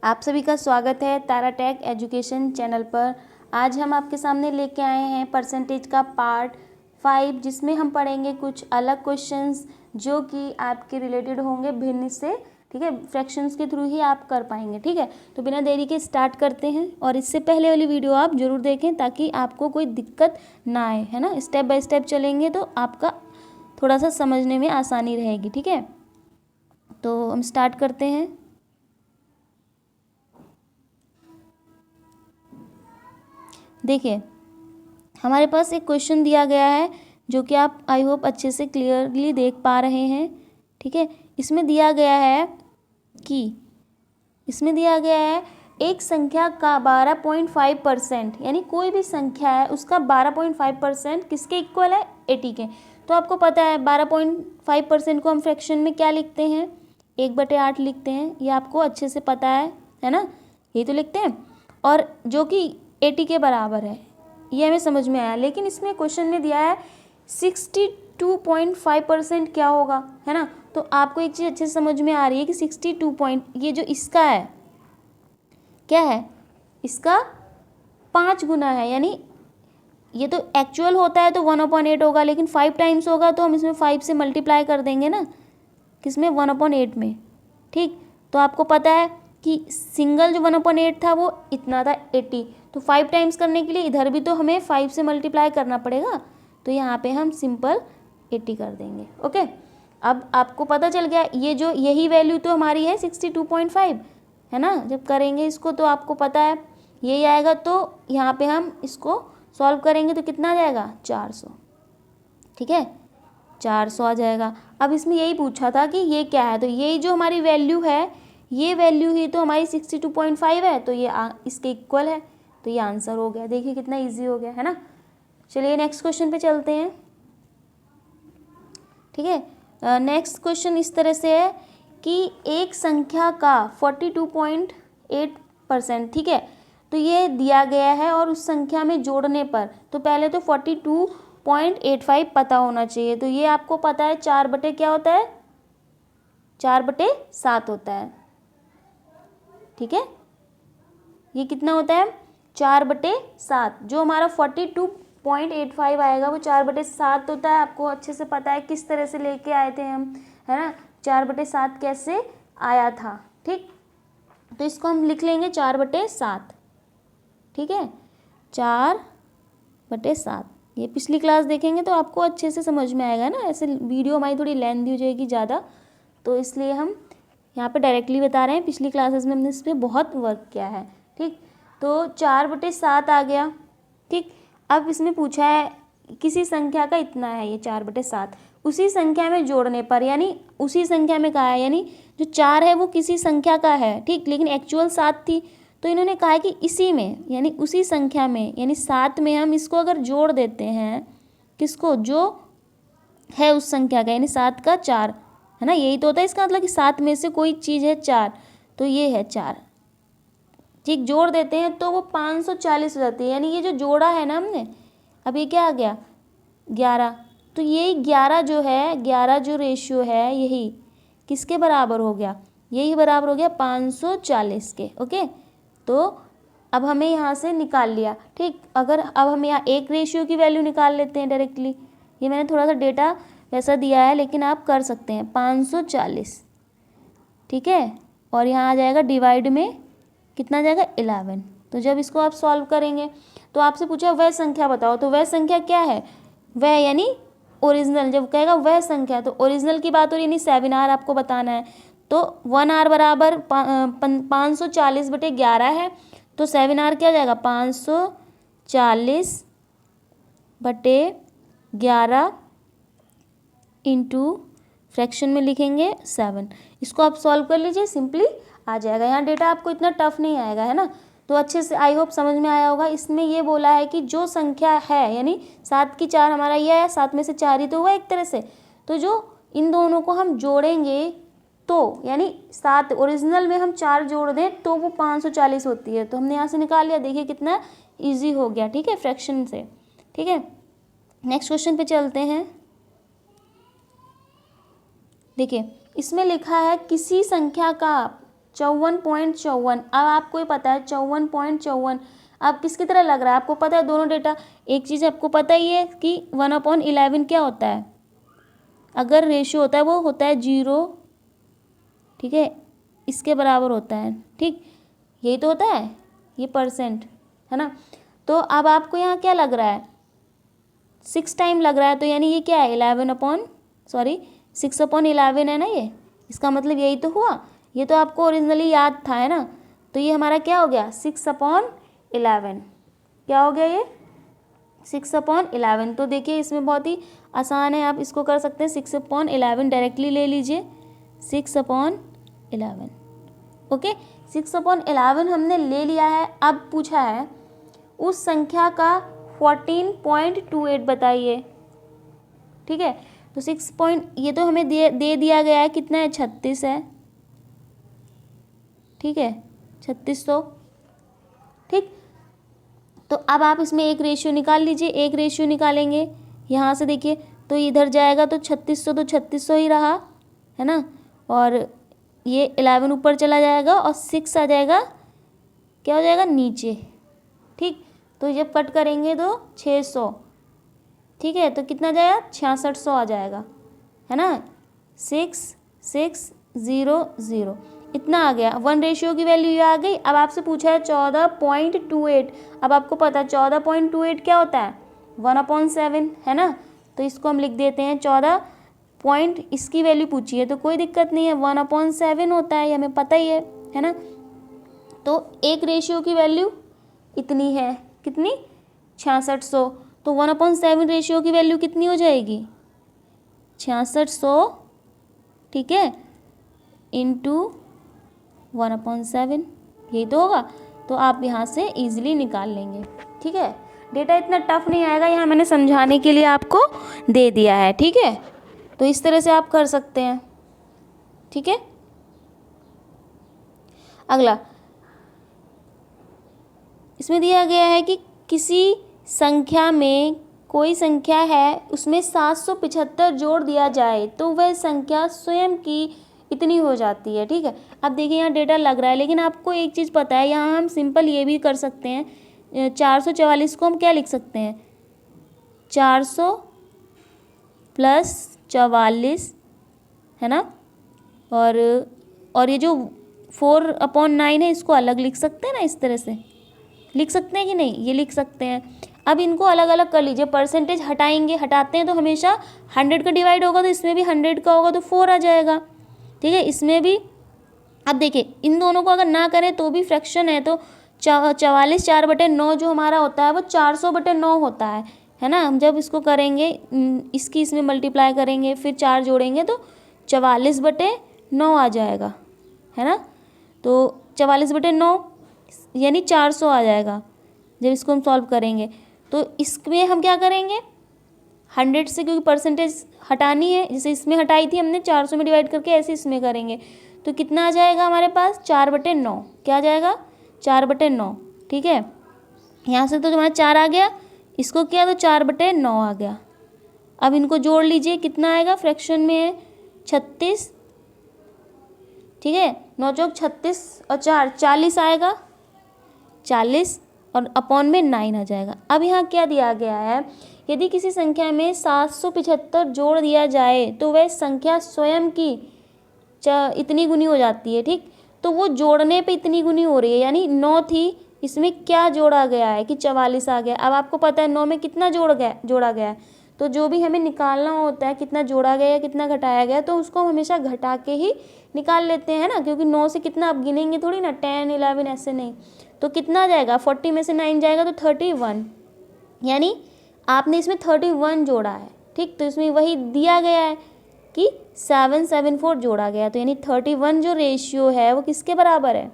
आप सभी का स्वागत है तारा टेक एजुकेशन चैनल पर। आज हम आपके सामने लेके आए हैं परसेंटेज का पार्ट 5, जिसमें हम पढ़ेंगे कुछ अलग क्वेश्चंस जो कि आपके रिलेटेड होंगे भिन्न से। ठीक है, फ्रैक्शंस के थ्रू ही आप कर पाएंगे। ठीक है, तो बिना देरी के स्टार्ट करते हैं। और इससे पहले वाली वीडियो आप ज़रूर देखें ताकि आपको कोई दिक्कत ना आए, है ना। स्टेप बाय स्टेप चलेंगे तो आपका थोड़ा सा समझने में आसानी रहेगी। ठीक है, तो हम स्टार्ट करते हैं। देखिए, हमारे पास एक क्वेश्चन दिया गया है जो कि आप आई होप अच्छे से क्लियरली देख पा रहे हैं। ठीक है, इसमें दिया गया है एक संख्या का 12.5%, यानी कोई भी संख्या है उसका 12.5% किसके इक्वल है, 80 के। तो आपको पता है 12.5% को हम फ्रैक्शन में क्या लिखते हैं, 1/8 लिखते हैं। ये आपको अच्छे से पता है ना, ये तो लिखते हैं। और जो कि 80 के बराबर है, ये हमें समझ में आया। लेकिन इसमें क्वेश्चन में दिया है 62.5% क्या होगा, है ना। तो आपको एक चीज़ अच्छे से समझ में आ रही है कि 62 ये जो इसका है क्या है, इसका 5 गुना है। यानी ये तो एक्चुअल होता है तो 1/8 होगा, लेकिन 5 टाइम्स होगा तो हम इसमें 5 से मल्टीप्लाई कर देंगे ना, किसमें, 1/8 में। ठीक, तो आपको पता है कि सिंगल जो 1/8 था वो इतना था 80, तो 5 टाइम्स करने के लिए इधर भी तो हमें 5 से मल्टीप्लाई करना पड़ेगा। तो यहाँ पे हम सिंपल 80 कर देंगे। ओके, अब आपको पता चल गया यही वैल्यू तो हमारी है 62.5, है ना। जब करेंगे इसको तो आपको पता है यही आएगा। तो यहाँ पे हम इसको सॉल्व करेंगे तो कितना आ जाएगा, 400। ठीक है, 400 आ जाएगा। अब इसमें यही पूछा था कि ये क्या है, तो यही जो हमारी वैल्यू है, ये वैल्यू ही तो हमारी 62.5 है, तो ये इसके इक्वल है। तो ये आंसर हो गया। देखिए कितना इजी हो गया, है ना। चलिए नेक्स्ट क्वेश्चन पे चलते हैं। ठीक है, नेक्स्ट क्वेश्चन इस तरह से है कि एक संख्या का 42.8%, ठीक है, तो ये दिया गया है और उस संख्या में जोड़ने पर, तो पहले तो 42.85 पता होना चाहिए। तो ये आपको पता है 4 बटे क्या होता है, 4/7 होता है। ठीक है, ये कितना होता है, 4/7। जो हमारा 42.85 आएगा वो 4/7 होता है। आपको अच्छे से पता है किस तरह से लेके आए थे हम, है ना, 4/7 कैसे आया था। ठीक, तो इसको हम लिख लेंगे 4/7। ठीक है, 4/7। ये पिछली क्लास देखेंगे तो आपको अच्छे से समझ में आएगा ना। ऐसे वीडियो हमारी थोड़ी लेंथी हो जाएगी ज़्यादा, तो इसलिए हम यहाँ पे डायरेक्टली बता रहे हैं। पिछली क्लासेस में हमने इस पर बहुत वर्क किया है। ठीक, तो 4/7 आ गया। ठीक, अब इसमें पूछा है किसी संख्या का इतना है, ये 4/7 उसी संख्या में जोड़ने पर, यानी उसी संख्या में कहा है, यानी जो 4 है वो किसी संख्या का है। ठीक, लेकिन एक्चुअल 7 थी, तो इन्होंने कहा है कि इसी में, यानी उसी संख्या में, यानी 7 में हम इसको अगर जोड़ देते हैं, किसको, जो है उस संख्या का, यानी 7 का 4, है ना। यही तो होता है इसका मतलब कि 7 में से कोई चीज़ है 4, तो ये है 4। ठीक, जोड़ देते हैं तो वो 540 हो जाती है। यानी ये जो जोड़ा है ना हमने, अब ये क्या आ गया, 11। तो ये 11 जो है, 11 जो रेशियो है, यही किसके बराबर हो गया, यही बराबर हो गया 540 के। ओके, तो अब हमें यहाँ से निकाल लिया। ठीक, अगर अब हम यहाँ एक रेशियो की वैल्यू निकाल लेते हैं डायरेक्टली। ये मैंने थोड़ा सा डेटा वैसा दिया है, लेकिन आप कर सकते हैं 540। ठीक है, और यहाँ आ जाएगा डिवाइड में कितना आ जाएगा, 11। तो जब इसको आप सॉल्व करेंगे तो आपसे पूछा वह संख्या बताओ, तो वह संख्या क्या है, वह यानी ओरिजिनल। जब कहेगा वह संख्या तो ओरिजिनल की बात हो रही, यानी 7R आपको बताना है। तो 1R बराबर 540/11 है, तो 7R क्या हो जाएगा, 540/11 इंटू फ्रैक्शन में लिखेंगे 7। इसको आप सॉल्व कर लीजिए, सिंपली आ जाएगा। यहाँ डेटा आपको इतना टफ नहीं आएगा, है ना। तो अच्छे से आई होप समझ में आया होगा। इसमें ये बोला है कि जो संख्या है, यानी 7 की 4 हमारा ये है, 7 में से 4 ही तो हुआ एक तरह से। तो जो इन दोनों को हम जोड़ेंगे तो, यानी 7 ओरिजिनल में हम 4 जोड़ दें तो वो 540 होती है। तो हमने यहाँ से निकाल लिया। देखिए कितना ईजी हो गया। ठीक है, फ्रैक्शन से। ठीक है, नेक्स्ट क्वेश्चन पे चलते हैं। देखिए इसमें लिखा है किसी संख्या का 54.54। अब आपको ये पता है 54.54 अब किसकी तरह लग रहा है, आपको पता है दोनों डेटा। एक चीज़ आपको पता ही है कि 1/11 क्या होता है, अगर रेशियो होता है वो होता है 0, ठीक है, इसके बराबर होता है, ठीक, यही तो होता है, ये परसेंट है ना। तो अब आपको यहाँ क्या लग रहा है, 6 टाइम लग रहा है, तो यानी ये क्या है 6/11 है ना ये, इसका मतलब यही तो हुआ। ये तो आपको ओरिजिनली याद था, है ना। तो ये हमारा क्या हो गया 6/11, क्या हो गया ये 6/11। तो देखिए इसमें बहुत ही आसान है, आप इसको कर सकते हैं 6/11 डायरेक्टली ले लीजिए 6/11। ओके 6/11 हमने ले लिया है। अब पूछा है उस संख्या का 14.28 बताइए, ठीक है। तो ये तो हमें दे दिया गया है, कितना है 36 है, ठीक है 3600, ठीक। तो अब आप इसमें एक रेशियो निकाल लीजिए, एक रेशियो निकालेंगे यहाँ से देखिए, तो इधर जाएगा तो 3600 तो 3600 ही रहा, है ना। और ये 11 ऊपर चला जाएगा और 6 आ जाएगा, क्या हो जाएगा नीचे, ठीक। तो जब कट करेंगे तो 600, ठीक है, तो कितना जाएगा 6600 आ जाएगा, है ना। 6600 इतना आ गया। 1 रेशियो की वैल्यू आ गई। अब आपसे पूछा है 14.28। अब आपको पता है 14.28 क्या होता है 1/7, है ना। तो इसको हम लिख देते हैं 14 पॉइंट, इसकी वैल्यू पूछी है तो कोई दिक्कत नहीं है, 1/7 होता है, ये हमें पता ही है ना। तो एक रेशियो की वैल्यू इतनी है, कितनी 6600। तो 1/7 रेशियो की वैल्यू कितनी हो जाएगी 6600, ठीक है, इंटू 1/7, यही तो होगा। तो आप यहाँ से इजीली निकाल लेंगे, ठीक है। डेटा इतना टफ नहीं आएगा, यहाँ मैंने समझाने के लिए आपको दे दिया है, ठीक है। तो इस तरह से आप कर सकते हैं, ठीक है। अगला इसमें दिया गया है कि किसी संख्या में कोई संख्या है, उसमें 775 जोड़ दिया जाए तो वह संख्या स्वयं की इतनी हो जाती है, ठीक है। अब देखिए यहाँ डेटा लग रहा है, लेकिन आपको एक चीज़ पता है, यहाँ हम सिंपल ये भी कर सकते हैं, 444 को हम क्या लिख सकते हैं 400 + 44, है ना। और ये जो 4/9 है इसको अलग लिख सकते हैं ना, इस तरह से लिख सकते हैं कि नहीं, ये लिख सकते हैं। अब इनको अलग अलग कर लीजिए, परसेंटेज हटाएंगे, हटाते हैं तो हमेशा 100 का डिवाइड होगा, तो इसमें भी 100 का होगा तो 4 आ जाएगा, ठीक है। इसमें भी अब देखिए इन दोनों को अगर ना करें तो भी फ्रैक्शन है, तो 44 4/9 जो हमारा होता है वो 400/9 होता है ना। हम जब इसको करेंगे इसकी इसमें मल्टीप्लाई करेंगे फिर 4 जोड़ेंगे तो 44/9 आ जाएगा, है ना। तो 44/9 यानी 400 आ जाएगा जब इसको हम सॉल्व करेंगे। तो इसमें हम क्या करेंगे 100 से, क्योंकि परसेंटेज हटानी है, जैसे इसमें हटाई थी हमने 400 में डिवाइड करके, ऐसे इसमें करेंगे तो कितना आ जाएगा हमारे पास 4/9, क्या आ जाएगा 4/9, ठीक है। यहाँ से तो हमारा 4 आ गया, इसको किया तो 4/9 आ गया। अब इनको जोड़ लीजिए, कितना आएगा, फ्रैक्शन में है 36, ठीक है, 9 चौक 36 और 4 40 आएगा, 40 और अपॉन में 9 आ जाएगा। अब यहाँ क्या दिया गया है, यदि किसी संख्या में 775 जोड़ दिया जाए तो वह संख्या स्वयं की इतनी गुनी हो जाती है, ठीक। तो वो जोड़ने पे इतनी गुनी हो रही है, यानी 9 थी, इसमें क्या जोड़ा गया है कि 44 आ गया। अब आपको पता है 9 में कितना जोड़ा गया है, तो जो भी हमें निकालना होता है कितना जोड़ा गया कितना घटाया गया, तो उसको हम हमेशा घटा के ही निकाल लेते हैं ना, क्योंकि 9 से कितना आप गिनेंगे थोड़ी ना, 10 11 ऐसे नहीं। तो कितना आ जाएगा 40 में से 9 जाएगा तो 31, यानी आपने इसमें 31 जोड़ा है, ठीक। तो इसमें वही दिया गया है कि 774 जोड़ा गया, तो यानी 31 जो रेशियो है वो किसके बराबर है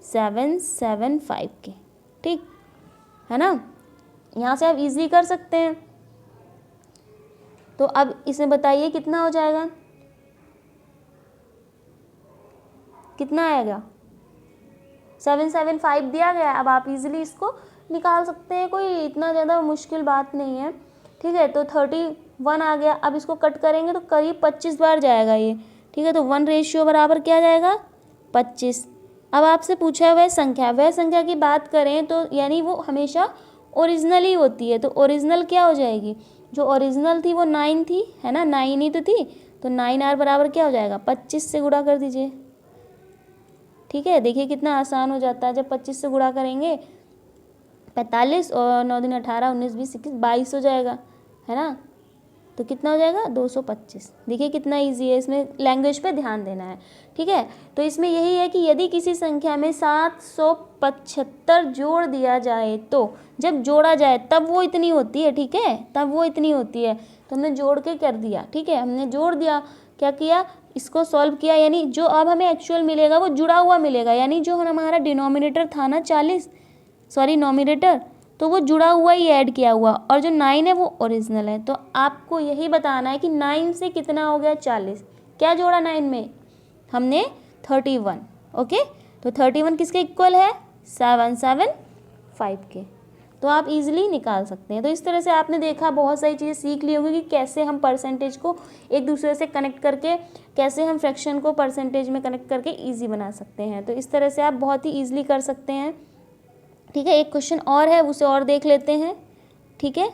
775 के, ठीक है ना। यहाँ से आप इजीली कर सकते हैं। तो अब इसमें बताइए कितना हो जाएगा, कितना आएगा 775 दिया गया। अब आप इजीली इसको निकाल सकते हैं, कोई इतना ज़्यादा मुश्किल बात नहीं है, ठीक है। तो 31 आ गया। अब इसको कट करेंगे तो करीब 25 बार जाएगा ये, ठीक है। तो 1 रेशियो बराबर क्या जाएगा 25। अब आपसे पूछा है वह संख्या की बात करें तो यानी वो हमेशा ओरिजिनल ही होती है। तो ओरिजिनल क्या हो जाएगी, जो ओरिजिनल थी वो 9 थी, है ना, 9 ही तो थी। तो 9R बराबर क्या हो जाएगा, 25 से गुणा कर दीजिए। ठीक है, देखिए कितना आसान हो जाता है जब 25 से गुणा करेंगे। 45 और 9 दूनी 18, 19 20 21 22 हो जाएगा, है ना। तो कितना हो जाएगा, 225। देखिए कितना इजी है, इसमें लैंग्वेज पे ध्यान देना है। ठीक है, तो इसमें यही है कि यदि किसी संख्या में 775 जोड़ दिया जाए तो जब जोड़ा जाए तब वो इतनी होती है। ठीक है, तब वो इतनी होती है। तो हमने जोड़ के कर दिया। ठीक है, हमने जोड़ दिया, क्या किया, इसको सॉल्व किया, यानी जो अब हमें एक्चुअल मिलेगा वो जुड़ा हुआ मिलेगा। यानी जो हमारा डिनोमिनेटर था ना 40, सॉरी नोमिनेटर, तो वो जुड़ा हुआ ही ऐड किया हुआ, और जो 9 है वो ओरिजिनल है। तो आपको यही बताना है कि 9 से कितना हो गया 40। क्या जोड़ा 9 में, हमने 31। ओके, तो 31 किसके इक्वल है, 775 के। तो आप इजीली निकाल सकते हैं। तो इस तरह से आपने देखा, बहुत सारी चीज़ें सीख ली होंगी कि कैसे हम परसेंटेज को एक दूसरे से कनेक्ट करके, कैसे हम फ्रैक्शन को परसेंटेज में कनेक्ट करके ईजी बना सकते हैं। तो इस तरह से आप बहुत ही ईजिली कर सकते हैं। ठीक है, एक क्वेश्चन और है, उसे और देख लेते हैं। ठीक है,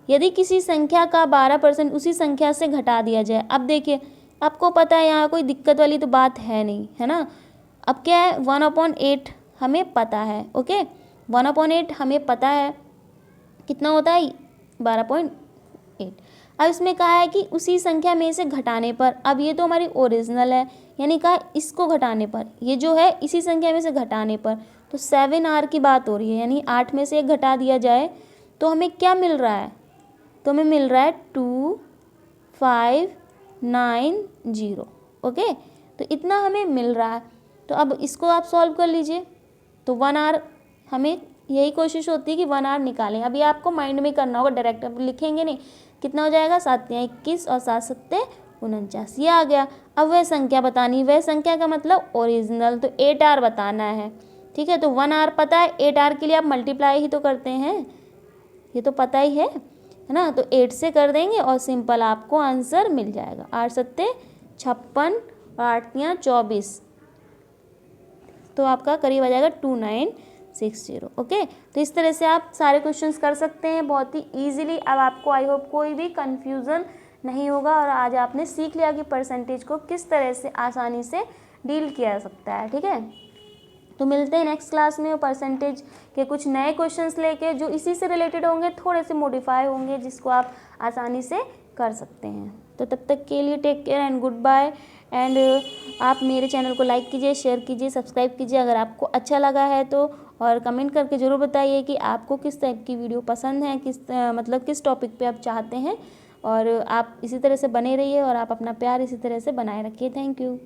यदि किसी संख्या का 12% उसी संख्या से घटा दिया जाए। अब देखिए, आपको पता है यहाँ कोई दिक्कत वाली तो बात है नहीं, है ना। अब क्या है, 1/8 हमें पता है। ओके, 1/8 हमें पता है कितना होता है, 12.8। अब इसमें कहा है कि उसी संख्या में से घटाने पर, अब ये तो हमारी ओरिजिनल है, यानी कहा इसको घटाने पर, ये जो है इसी संख्या में से घटाने पर, तो 7R की बात हो रही है, यानी 8 में से 1 घटा दिया जाए तो हमें क्या मिल रहा है, तो हमें मिल रहा है 2590। ओके, तो इतना हमें मिल रहा है। तो अब इसको आप सॉल्व कर लीजिए। तो 1R, हमें यही कोशिश होती है कि 1R निकालें। अभी आपको माइंड में करना होगा, डायरेक्ट अब लिखेंगे नहीं। कितना हो जाएगा, 7 या 21 और 7 7 49, ये आ गया। अब वह संख्या बतानी, वह संख्या का मतलब ओरिजिनल, तो 8R बताना है। ठीक है, तो 1R पता है, 8R के लिए आप मल्टीप्लाई ही तो करते हैं, ये तो पता ही है ना। तो 8 से कर देंगे और सिंपल आपको आंसर मिल जाएगा। 8 7 56 और 8 3 24, तो आपका करीब आ जाएगा 2960। ओके, तो इस तरह से आप सारे क्वेश्चंस कर सकते हैं बहुत ही ईजिली। अब आपको आई होप कोई भी कन्फ्यूज़न नहीं होगा, और आज आपने सीख लिया कि परसेंटेज को किस तरह से आसानी से डील किया जा सकता है। ठीक है, तो मिलते हैं नेक्स्ट क्लास में परसेंटेज के कुछ नए क्वेश्चंस लेके, जो इसी से रिलेटेड होंगे, थोड़े से मॉडिफाई होंगे, जिसको आप आसानी से कर सकते हैं। तो तब तक के लिए take care and goodbye. And आप मेरे चैनल को लाइक कीजिए, शेयर कीजिए, सब्सक्राइब कीजिए अगर आपको अच्छा लगा है तो, और कमेंट करके ज़रूर बताइए कि आपको किस टाइप की वीडियो पसंद है, मतलब किस टॉपिक पे आप चाहते हैं। और आप इसी तरह से बने रहिए और आप अपना प्यार इसी तरह से बनाए रखिए। Thank you.